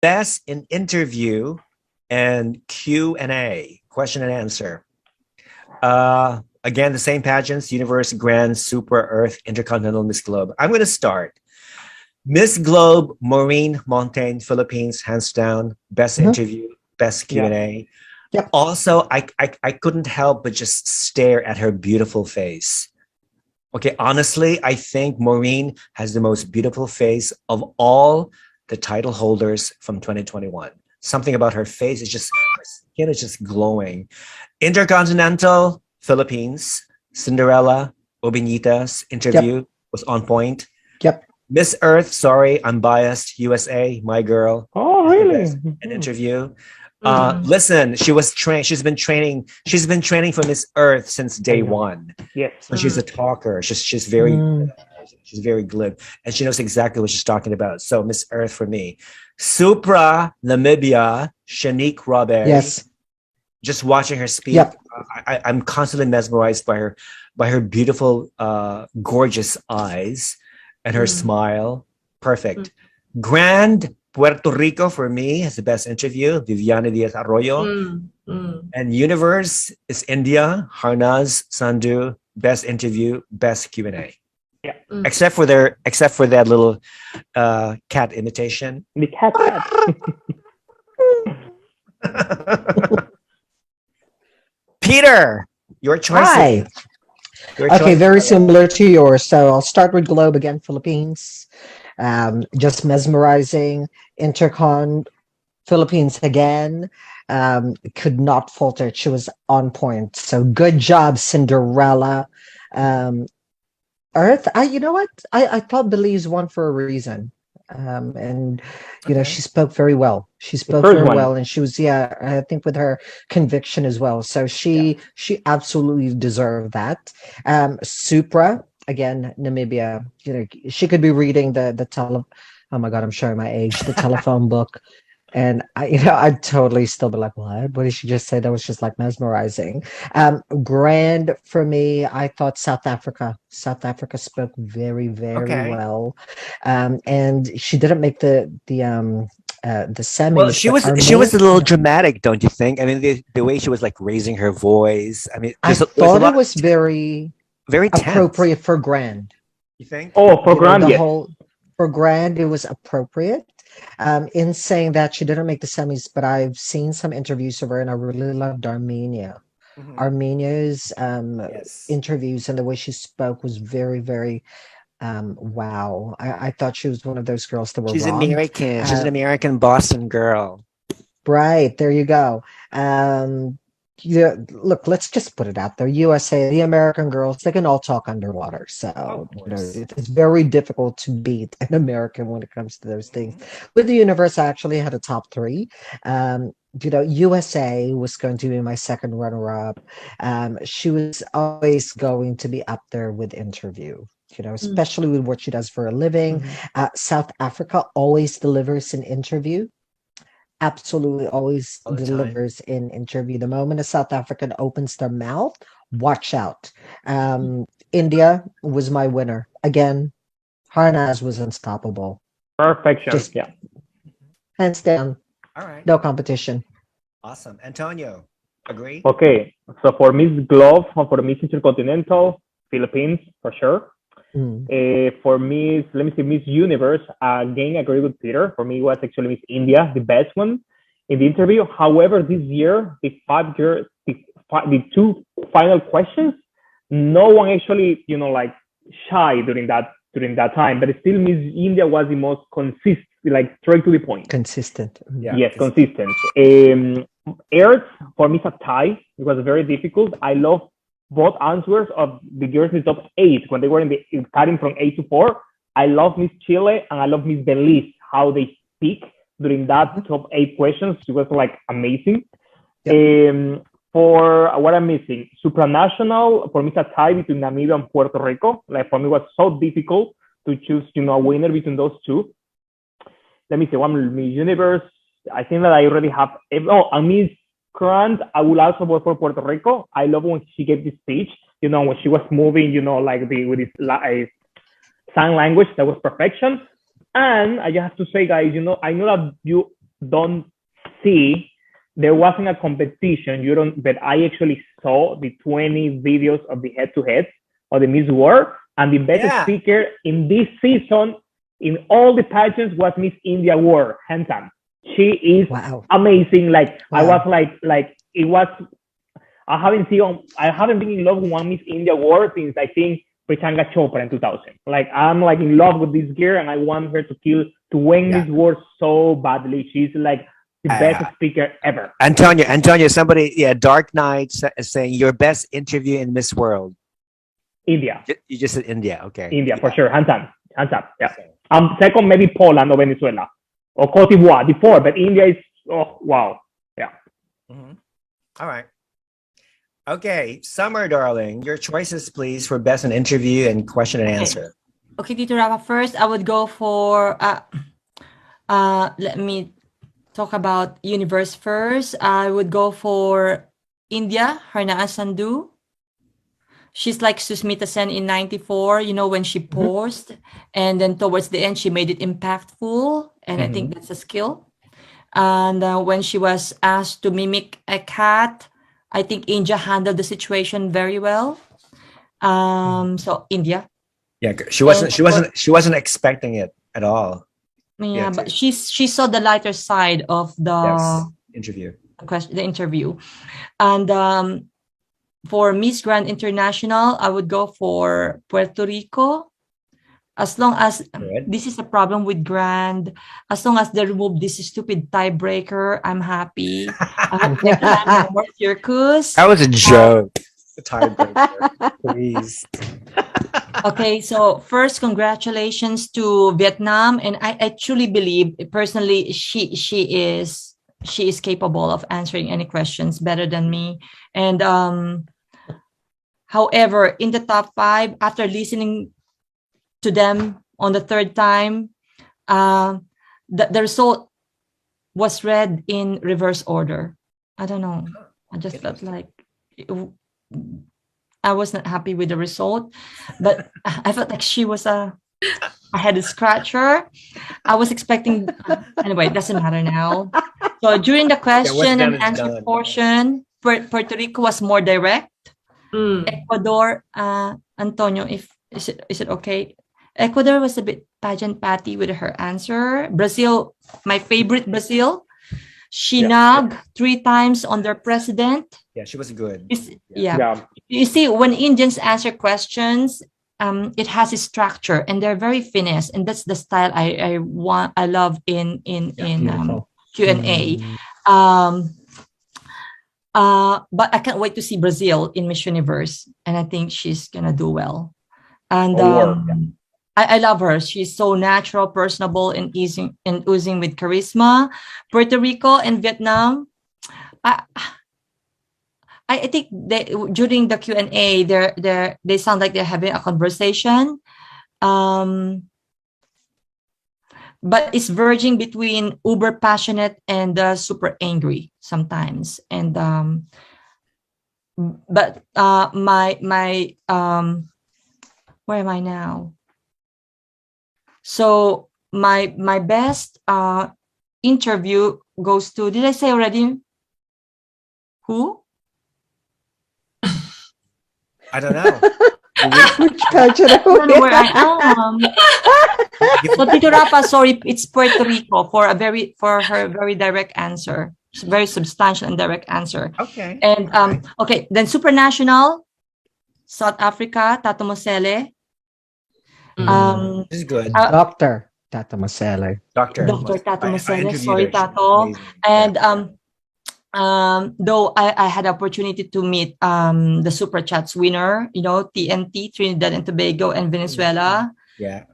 Best in interview and Q&A, question and answer. Again, the same pageants, Universe, Grand, Super, Earth, Intercontinental, Miss Globe. I'm going to start. Miss Globe, Maureen Montaigne, Philippines, hands down, best interview, best Q&A. Yep. Also, I couldn't help but just stare at her beautiful face. Okay, honestly, I think Maureen has the most beautiful face of all the title holders from 2021. Something about her face is just, her skin is just glowing. Intercontinental, Philippines, Cinderella, Obinitas interview was on point. Yep. Miss Earth, sorry, I'm biased. USA, my girl. Oh, really? An interview. Listen, she's been training for Miss Earth since day one. Yes. So she's a talker. She's very glib, and she knows exactly what she's talking about. So Miss Earth for me. Supra Namibia, Shanique Robert. Yes. Just watching her speak, I'm constantly mesmerized by her beautiful, gorgeous eyes and her smile. Perfect. Grand Puerto Rico for me is the best interview. Viviana Diaz Arroyo. And Universe is India. Harnaz Sandhu, best interview, best Q&A. Yeah. Except for that little cat imitation. The cat. Peter, your choice. Hi. Okay, very similar to yours. So I'll start with Globe again, Philippines. Just mesmerizing. Intercon, Philippines again. Could not falter. She was on point. So good job, Cinderella. Earth, you know what? I thought Belize won for a reason. And you know, she spoke very well. She spoke very well, and she was, I think with her conviction as well. So she absolutely deserved that. Supra, again, Namibia, you know, she could be reading oh my God, I'm showing my age, the telephone book. And I'd totally still be like, what did she just say? That was just like mesmerizing. Grand for me, I thought South Africa spoke very, very well. And she didn't make the semis. Well, she was a little dramatic, don't you think? I mean, the way she was like raising her voice. I mean, I thought it was very appropriate for Grand. You think? Oh, for Grand, for Grand, it was appropriate. In saying that she didn't make the semis, but I've seen some interviews of her, and I really loved Armenia. Armenia's interviews and the way she spoke was very, very wow. I thought she was one of those girls that were She's American. She's an American Boston girl. Right. There you go. Look, let's just put it out there. USA, the American girls, they can all talk underwater. So, you know, it's very difficult to beat an American when it comes to those things. With the Universe, I actually had a top three. You know, USA was going to be my second runner-up. She was always going to be up there with interview, you know, especially with what she does for a living. South Africa always delivers an interview. Absolutely always delivers in interview. The moment a South African opens their mouth, watch out. India was my winner. Again, Harnaz was unstoppable. Perfection. Just, hands down. All right. No competition. Awesome. Antonio, agree? Okay. So for Miss Glove, for Miss Intercontinental, Philippines, for sure. For Miss Universe, again, I agree with Peter. For me, it was actually Miss India, the best one in the interview. However, this year, the two final questions, no one actually, you know, like shy during that time. But still, Miss India was the most consistent, like straight to the point. Consistent. Yes, consistent. Earth, for me, is a tie. It was very difficult. I love both answers of the girls in the top 8 when they were cutting from 8 to 4. I love Miss Chile and I love Miss Belize, how they speak during that top 8 questions. It was like amazing. For what I'm missing, Supranational, for me, it's a tie between Namibia and Puerto Rico. Like for me, it was so difficult to choose, you know, a winner between those two. Let me see, one Miss Universe. I think that I already have. A Miss Grant, I will also vote for Puerto Rico. I love when she gave this speech, you know, when she was moving, you know, like with this sign language, that was perfection. And I just have to say, guys, you know, I know that you don't see, there wasn't a competition. But I actually saw the 20 videos of the head-to-head of the Miss World, and the best speaker in this season in all the pageants was Miss India World, hands down. She is amazing. Like I was like it was. I haven't been in love with one Miss India World since I think Priyanka Chopra in 2000. Like I'm like in love with this girl, and I want her to win this world so badly. She's like the best speaker ever. Antonio, somebody, Dark Knight is saying your best interview in Miss World. India. You just said India, okay? India for sure, hands up, yeah. Second, maybe Poland or Venezuela or Cote d'Ivoire before, but India is wow, yeah. Mm-hmm. All right. Okay, Summer, darling, your choices, please, for best in interview and question and answer. Okay, Tito Rafa, first I would go for, let me talk about universe first. I would go for India, Harnaan Sandhu. She's like Susmita Sen in 94, when she paused, and then towards the end, she made it impactful. And I think that's a skill. And when she was asked to mimic a cat, I think India handled the situation very well. So India. Yeah, she wasn't expecting it at all. Yeah, but she saw the lighter side of the interview. The interview. And for Miss Grand International, I would go for Puerto Rico. As long as this is a problem with Grand, as long as they remove this stupid tiebreaker, I'm happy. Next time, more circus. That was a joke. The tiebreaker, please. Okay, so first, congratulations to Vietnam, and I truly believe, personally, she is capable of answering any questions better than me. And however, in the top 5, after listening to them on the third time, the result was read in reverse order. I don't know. I just felt like I was not happy with the result, but I felt like she was I had a scratcher. I was expecting, anyway, it doesn't matter now. So during the question and answer portion, Puerto Rico was more direct. Ecuador, Antonio, is it okay? Ecuador was a bit pageant patty with her answer. Brazil, my favorite Brazil. She nagged 3 times on their president. Yeah, she was good. You see, when Indians answer questions, it has a structure and they're very finesse, and that's the style I love in Q&A. But I can't wait to see Brazil in Miss Universe, and I think she's gonna do well. And I love her. She's so natural, personable, and oozing with charisma. Puerto Rico and Vietnam, I think during the Q&A, they sound like they're having a conversation, but it's verging between uber passionate and super angry sometimes. And but my where am I now? So my best interview goes to, did I say already? Who? I don't know. Which pageant? I don't know where I am. So Tito Rafa, sorry, it's Puerto Rico for her very direct answer. It's a very substantial and direct answer. Okay. And okay, then Supranational, South Africa, Tato Mosele. This is good. Dr. Tato Mosele. Dr. Tato Mosele. Sorry, Tato. And though I had the opportunity to meet the Super Chats winner, TNT, Trinidad and Tobago and Venezuela. Yeah.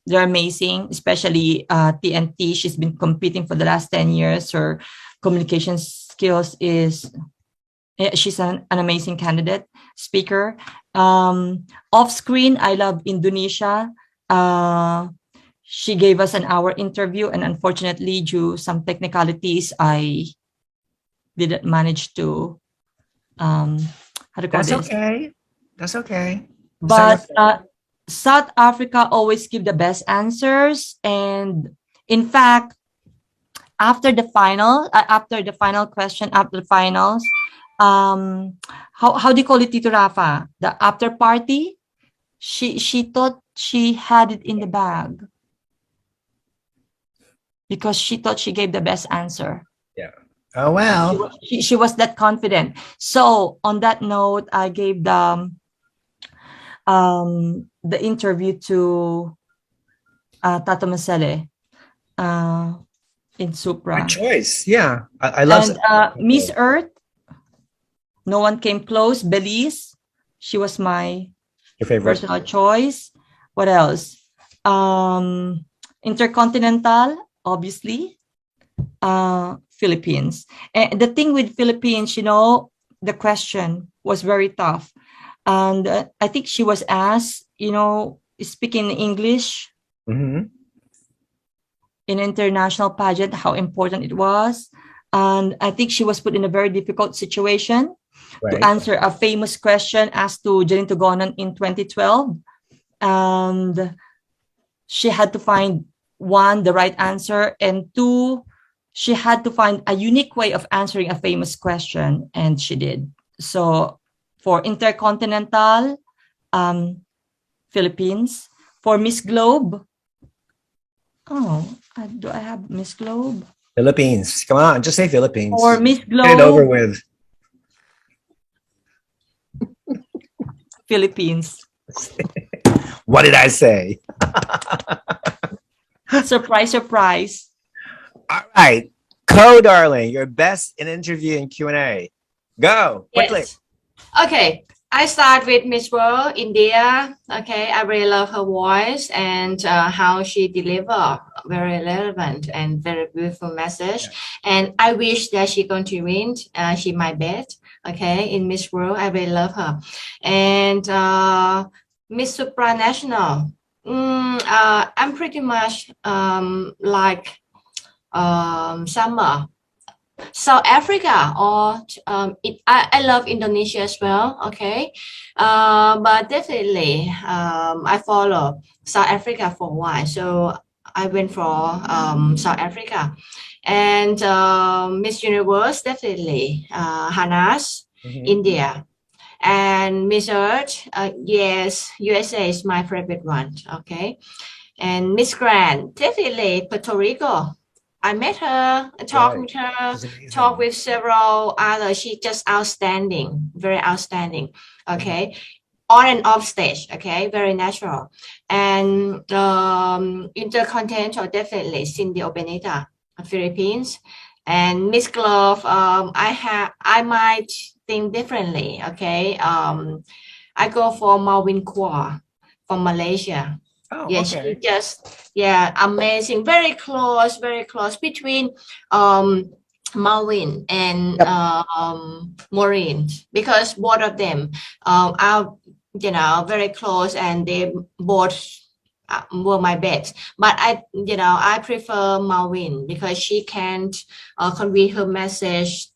They're amazing, especially TNT. She's been competing for the last 10 years. Her communication skills she's an amazing candidate speaker. Off screen, I love Indonesia. She gave us an hour interview, and unfortunately, due some technicalities, I didn't manage to how to call this. That's okay. But South Africa always give the best answers, and in fact, after the final question, after the finals, how do you call it, Tito Rafa? The after party. She thought she had it in the bag because she thought she gave the best answer. Yeah. Oh wow. She was that confident. So on that note, I gave the interview to Tata Masele in Supra. Good choice. Yeah, I love. And Miss Earth, no one came close. Belize, she was my Your favorite personal choice. What else? Intercontinental, obviously. Philippines. And the thing with Philippines, the question was very tough. And I think she was asked, speaking English Mm-hmm. in international pageant, how important it was. And I think she was put in a very difficult situation to answer a famous question asked to Janine Tugonan in 2012. And she had to find, one, the right answer, and two, she had to find a unique way of answering a famous question, and she did. So for Intercontinental, Philippines. For Miss Globe, do I have Miss Globe? Philippines. Come on, just say Philippines. For Miss Globe, get it over with. Philippines. What did I say? Surprise, surprise. All right, darling, your best in interview and Q&A. Go quickly. Yes. Okay, I start with Miss World India. Okay, I really love her voice and how she deliver very relevant and very beautiful message. Yeah. And I wish that she going to win. She my bet. Okay, in Miss World, I really love her. And Miss Supranational. I'm pretty much like Summer. South Africa, or I love Indonesia as well. Okay, but definitely I follow South Africa for a while, so I went for South Africa. And Miss Universe, definitely Hanas, India. And Miss Earth, yes, USA is my favorite one. Okay, and Miss Grand, definitely Puerto Rico. I met her, talked with her, talked with several others. She's just outstanding, very outstanding. Okay, on and off stage. Okay, very natural. And Intercontinental, definitely Cindy Obenita, Philippines. And Miss Glove, I might think differently. Okay, I go for Marvin Kwa from Malaysia. Oh, yes, okay. she just amazing, very close between Marvin and Maureen, because both of them are very close, and they both were my bets. But I prefer Marvin because she can convey her message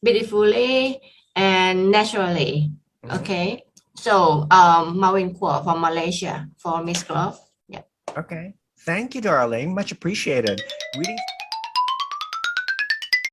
beautifully and naturally. Okay. So, Mawin Kuo from Malaysia for Miss Glove. Yeah. Okay. Thank you, darling. Much appreciated. Reading.